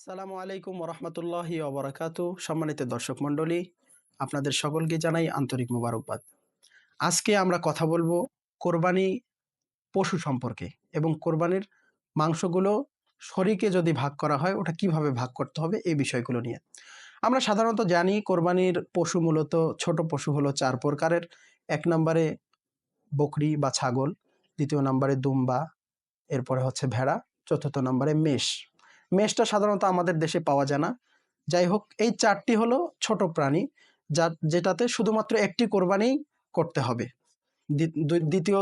আসসালামু আলাইকুম ওরহমতুল্লাহি ওবরাকাতু। সম্মানিত দর্শক মণ্ডলী, আপনাদের সকলকে জানাই আন্তরিক মোবারকবাদ। আজকে আমরা কথা বলবো কোরবানি পশু সম্পর্কে এবং কোরবানির মাংসগুলো শরীকে যদি ভাগ করা হয় ওটা কিভাবে ভাগ করতে হবে এই বিষয়গুলো নিয়ে। আমরা সাধারণত জানি কোরবানির পশু মূলত ছোট পশু হলো ৪ প্রকারের। ১ নম্বরে বকরি বা ছাগল, দ্বিতীয় নম্বরে দুম্বা, এরপরে হচ্ছে ভেড়া, চতুর্থ নম্বরে মেষ। মেষটা সাধারণত আমাদের দেশে পাওয়া যায় না। যাই হোক, এই ৪টি হলো ছোট প্রাণী যেটাতে শুধুমাত্র একটি কোরবানি করতে হবে। দ্বিতীয়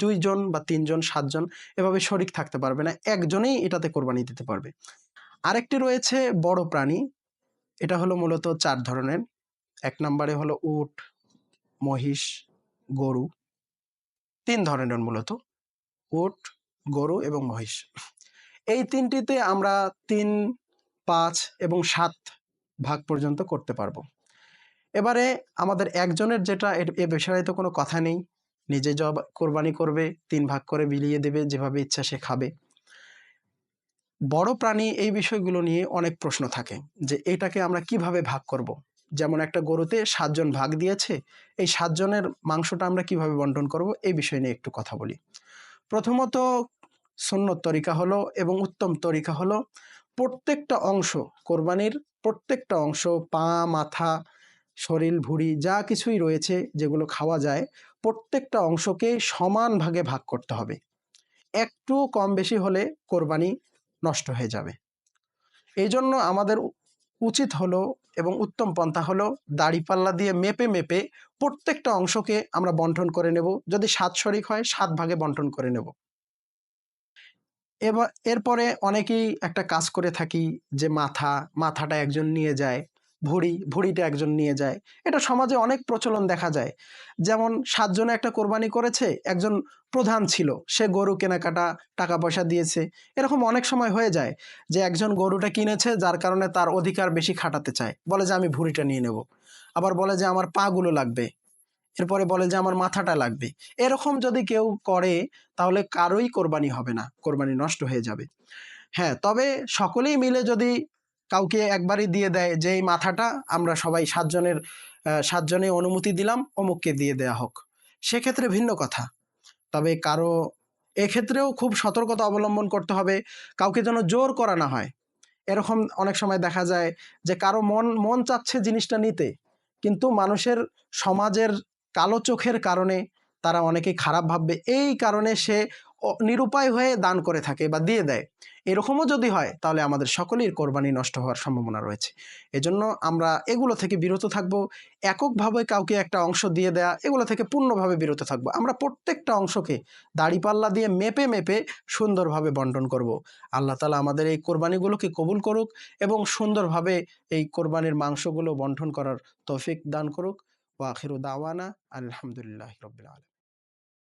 দুইজন বা ৩ জন ৭ জন এভাবে শরিক থাকতে পারবে না, একজনেই এটাতে কোরবানি দিতে পারবে। আরেকটি রয়েছে বড় প্রাণী, এটা হলো মূলত ৪ ধরনের। ১ নম্বরে হলো উট, মহিষ, গরু। ৩ ধরনের মূলত, উট, গরু এবং মহিষ। এই ৩টিতে আমরা ৩, ৫ এবং ৭ ভাগ পর্যন্ত করতে পারবো। এবারে আমাদের একজনের যেটা এ বিষয়ে তো কোনো কথা নেই, নিজে কোরবানি করবে, ৩ ভাগ করে বিলিয়ে দেবে, যেভাবে ইচ্ছা সে খাবে। বড় প্রাণী এই বিষয়গুলো নিয়ে অনেক প্রশ্ন থাকে যে এটাকে আমরা কিভাবে ভাগ করব। যেমন একটা গরুতে ৭ জন ভাগ দিয়েছে, এই ৭ জনের মাংসটা আমরা কিভাবে বন্টন করব এই বিষয় নিয়ে একটু কথা বলি। প্রথমত সুন্নত তরিকা হলো এবং উত্তম তরিকা হলো প্রত্যেকটা অংশ, কোরবানির প্রত্যেকটা অংশ, পা, মাথা, শরীর, ভুঁড়ি যা কিছুই রয়েছে যেগুলো খাওয়া যায়, প্রত্যেকটা অংশকে সমান ভাগে ভাগ করতে হবে। একটু কম বেশি হলে কোরবানি নষ্ট হয়ে যাবে। এই জন্য আমাদের উচিত হলো এবং উত্তম পন্থা হলো দাড়িপাল্লা দিয়ে মেপে মেপে প্রত্যেকটা অংশকে আমরা বন্টন করে নেব। যদি ৭ শরিক হয় ৭ ভাগে বন্টন করে নেব। এরপরে অনেকেই একটা কাজ করে থাকি যে মাথাটা একজন নিয়ে যায়, ভুঁড়িটা একজন নিয়ে যায়। এটা সমাজে অনেক প্রচলন দেখা যায়। যেমন ৭ জনে একটা কোরবানি করেছে, একজন প্রধান ছিল, সে গরু কেনাকাটা টাকা পয়সা দিয়েছে। এরকম অনেক সময় হয়ে যায় যে একজন গরুটা কিনেছে, যার কারণে তার অধিকার বেশি খাটাতে চায়, বলে যে আমি ভুঁড়িটা নিয়ে নেব, আবার বলে যে আমার পা গুলো লাগবে, এরপরে বলে যে আমার মাথাটা লাগবে। এরকম যদি কেউ করে তাহলে কারোই কোরবানি হবে না, কোরবানি নষ্ট হয়ে যাবে। হ্যাঁ, তবে সকলেই মিলে যদি কাউকে একবারই দিয়ে দেয় যে এই মাথাটা আমরা সবাই ৭ জনের ৭ জনে অনুমতি দিলাম, অমুককে দিয়ে দেয়া হোক, সেক্ষেত্রে ভিন্ন কথা। তবে কারো এক্ষেত্রেও খুব সতর্কতা অবলম্বন করতে হবে, কাউকে যেন জোর করা না হয়। এরকম অনেক সময় দেখা যায় যে কারো মন চাচ্ছে জিনিসটা নিতে, কিন্তু মানুষের সমাজের কালো চোখের কারণে তারা অনেকেই খারাপ ভাববে, এই কারণে সে নিরুপায় হয়ে দান করে থাকে বা দিয়ে দেয়। এরকমও যদি হয় তাহলে আমাদের সকলের কোরবানি নষ্ট হওয়ার সম্ভাবনা রয়েছে। এজন্য আমরা এগুলো থেকে বিরত থাকব। এককভাবে কাউকে একটা অংশ দিয়ে দেয়া, এগুলো থেকে পূর্ণভাবে বিরত থাকবো। আমরা প্রত্যেকটা অংশকে দাড়িপাল্লা দিয়ে মেপে মেপে সুন্দরভাবে বন্টন করব। আল্লাহ তাআলা আমাদের এই কোরবানিগুলোকে কবুল করুক এবং সুন্দরভাবে এই কোরবানির মাংসগুলো বন্টন করার তৌফিক দান করুক। ওয়া আখিরু দাওয়ানা আলহামদুলিল্লাহি রাব্বিল আলামিন।